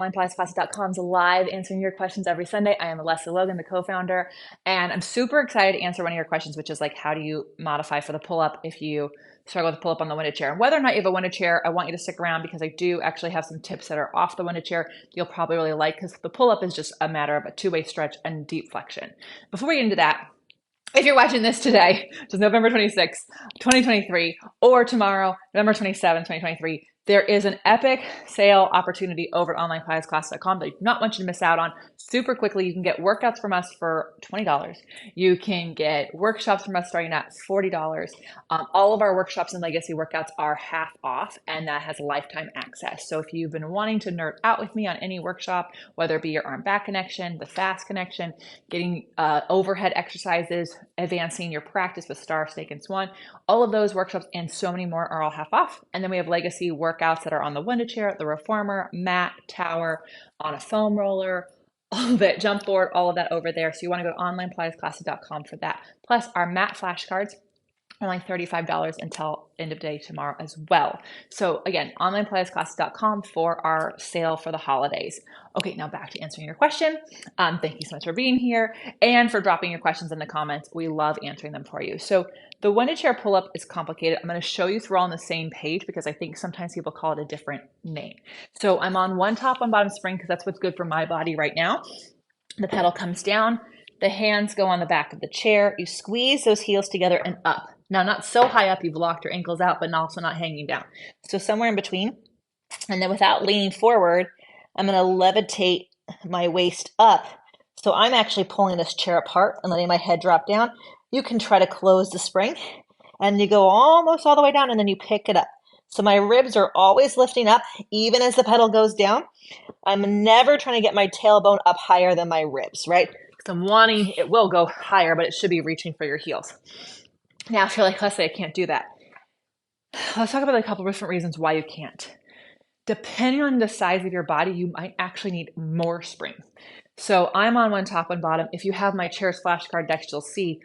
OnlinePilatesClass.com's live answering your questions every Sunday. I am Lesley Logan, the co-founder, and I'm super excited to answer one of your questions, which is like, how do you modify for the pull-up if you struggle with the pull-up on the Wunda Chair? And whether or not you have a Wunda Chair, I want you to stick around because I do actually have some tips that are off the Wunda Chair you'll probably really like, because the pull-up is just a matter of a two-way stretch and deep flexion. Before we get into that, if you're watching this today, which is November 26th, 2023, or tomorrow, November 27th, 2023, there is an epic sale opportunity over at onlinepilatesclass.com that I do not want you to miss out on. Super quickly, you can get workouts from us for $20. You can get workshops from us starting at $40. All of our workshops and legacy workouts are half off, and that has lifetime access. So if you've been wanting to nerd out with me on any workshop, whether it be your arm back connection, the fast connection, getting overhead exercises, advancing your practice with Star, Snake, and Swan, all of those workshops and so many more are all half off. And then we have legacy workouts that are on the Wunda Chair, the reformer, mat, tower, on a foam roller, all of it, jump board, all of that over there. So you want to go to onlinepilatesclass.com for that. Plus our mat flashcards, only $35 until end of day tomorrow as well. So again, onlinepilatesclass.com for our sale for the holidays. Okay, now back to answering your question. Thank you so much for being here and for dropping your questions in the comments. We love answering them for you. So the Wunda Chair pull-up is complicated. I'm going to show you so we're all on the same page because I think sometimes people call it a different name. So I'm on one top, one bottom spring because that's what's good for my body right now. The pedal comes down. The hands go on the back of the chair. You squeeze those heels together and up. Now, not so high up you've locked your ankles out, but also not hanging down. So somewhere in between. And then without leaning forward, I'm going to levitate my waist up. So I'm actually pulling this chair apart and letting my head drop down. You can try to close the spring and you go almost all the way down and then you pick it up. So my ribs are always lifting up, even as the pedal goes down. I'm never trying to get my tailbone up higher than my ribs, right? Because I'm wanting, it will go higher, but it should be reaching for your heels. Now, if you're like, Lesley, I can't do that. Let's talk about a couple of different reasons why you can't. Depending on the size of your body, you might actually need more spring. So I'm on one top, one bottom. If you have my chair's flashcard deck, you'll see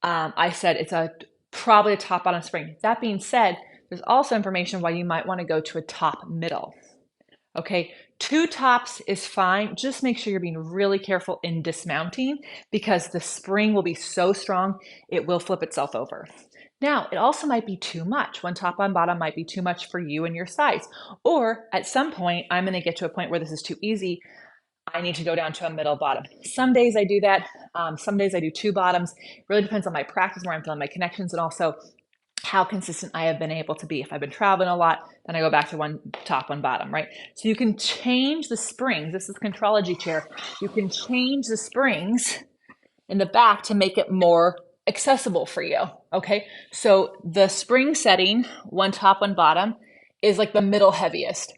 I said it's probably a top bottom spring. That being said, there's also information why you might want to go to a top middle. Okay, two tops is fine. Just make sure you're being really careful in dismounting because the spring will be so strong, it will flip itself over. Now, it also might be too much. One top, one bottom might be too much for you and your size. Or at some point, I'm going to get to a point where this is too easy. I need to go down to a middle bottom. Some days I do that. Some days I do two bottoms. It really depends on my practice, where I'm feeling my connections, and also how consistent I have been able to be. If I've been traveling a lot, then I go back to one top, one bottom, right? So you can change the springs. This is Contrology Chair. You can change the springs in the back to make it more accessible for you, okay? So the spring setting, one top, one bottom, is like the middle heaviest.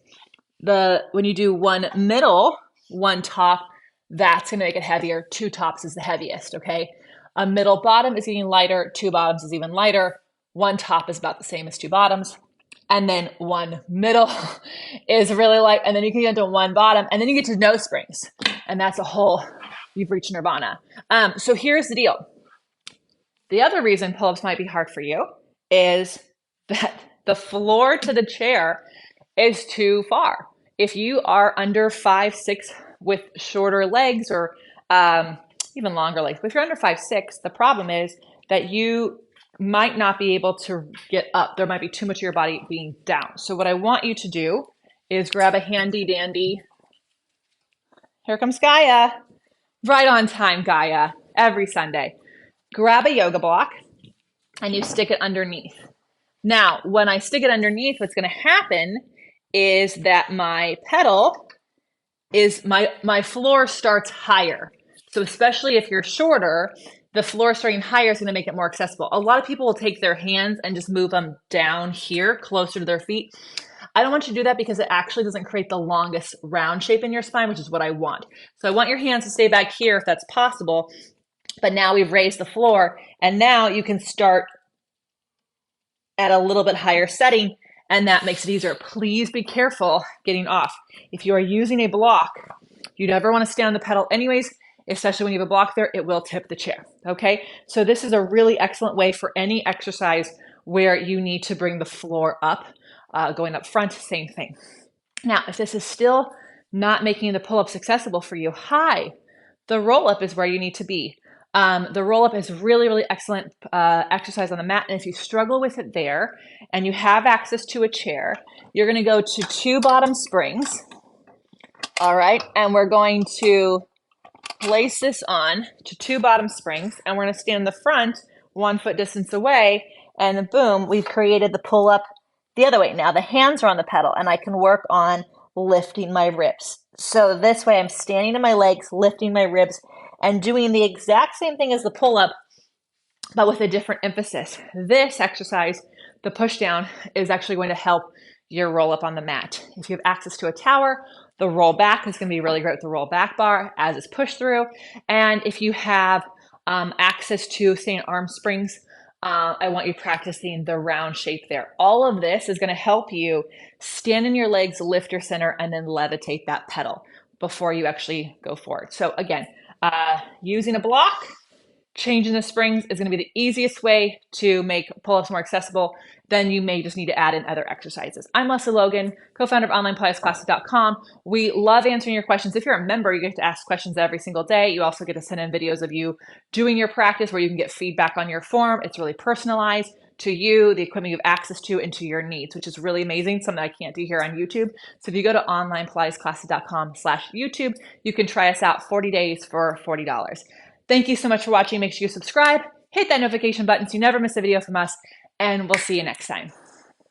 When you do one middle, one top, that's gonna make it heavier. Two tops is the heaviest, okay? A middle bottom is getting lighter, two bottoms is even lighter. One top is about the same as two bottoms. And then one middle is really light. And then you can get into one bottom and then you get to no springs. And that's a whole, you've reached nirvana. So here's the deal. The other reason pull-ups might be hard for you is that the floor to the chair is too far. If you are under 5'6" with shorter legs or even longer legs, but if you're under 5'6", the problem is that you might not be able to get up. There might be too much of your body being down. So what I want you to do is grab a handy dandy. Here comes Gaia. Right on time, Gaia, every Sunday. Grab a yoga block and you stick it underneath. Now, when I stick it underneath, what's going to happen is that my pedal is, my floor starts higher. So especially if you're shorter, the floor starting higher is going to make it more accessible. A lot of people will take their hands and just move them down here closer to their feet. I don't want you to do that because it actually doesn't create the longest round shape in your spine, which is what I want. So I want your hands to stay back here if that's possible. But now we've raised the floor and now you can start at a little bit higher setting and that makes it easier. Please be careful getting off. If you are using a block, you never want to stay on the pedal anyways, especially when you have a block there, it will tip the chair, okay? So this is a really excellent way for any exercise where you need to bring the floor up, going up front, same thing. Now, if this is still not making the pull-ups accessible for you. Hi, the roll-up is where you need to be. The roll-up is really, really excellent exercise on the mat. And if you struggle with it there and you have access to a chair, you're going to go to 2 bottom springs. All right. And we're going to place this on to 2 bottom springs. And we're going to stand in the front 1 foot distance away. And then boom, we've created the pull-up the other way. Now the hands are on the pedal and I can work on lifting my ribs. So this way I'm standing on my legs, lifting my ribs, and doing the exact same thing as the pull-up, but with a different emphasis. This exercise, the push down, is actually going to help your roll up on the mat. If you have access to a tower, the roll back is going to be really great with the roll back bar as it's pushed through. And if you have access to, say, an arm springs, I want you practicing the round shape there. All of this is going to help you stand in your legs, lift your center, and then levitate that pedal before you actually go forward. So again, using a block, changing the springs is going to be the easiest way to make pull-ups more accessible. Then you may just need to add in other exercises. I'm Lesley Logan, co-founder of OnlinePilatesClasses.com. We love answering your questions. If you're a member, you get to ask questions every single day. You also get to send in videos of you doing your practice where you can get feedback on your form. It's really personalized to you, the equipment you have access to, and to your needs, which is really amazing, something I can't do here on YouTube. So if you go to OnlinePilatesClasses.com/YouTube, you can try us out 40 days for $40. Thank you so much for watching. Make sure you subscribe, hit that notification button so you never miss a video from us, and we'll see you next time.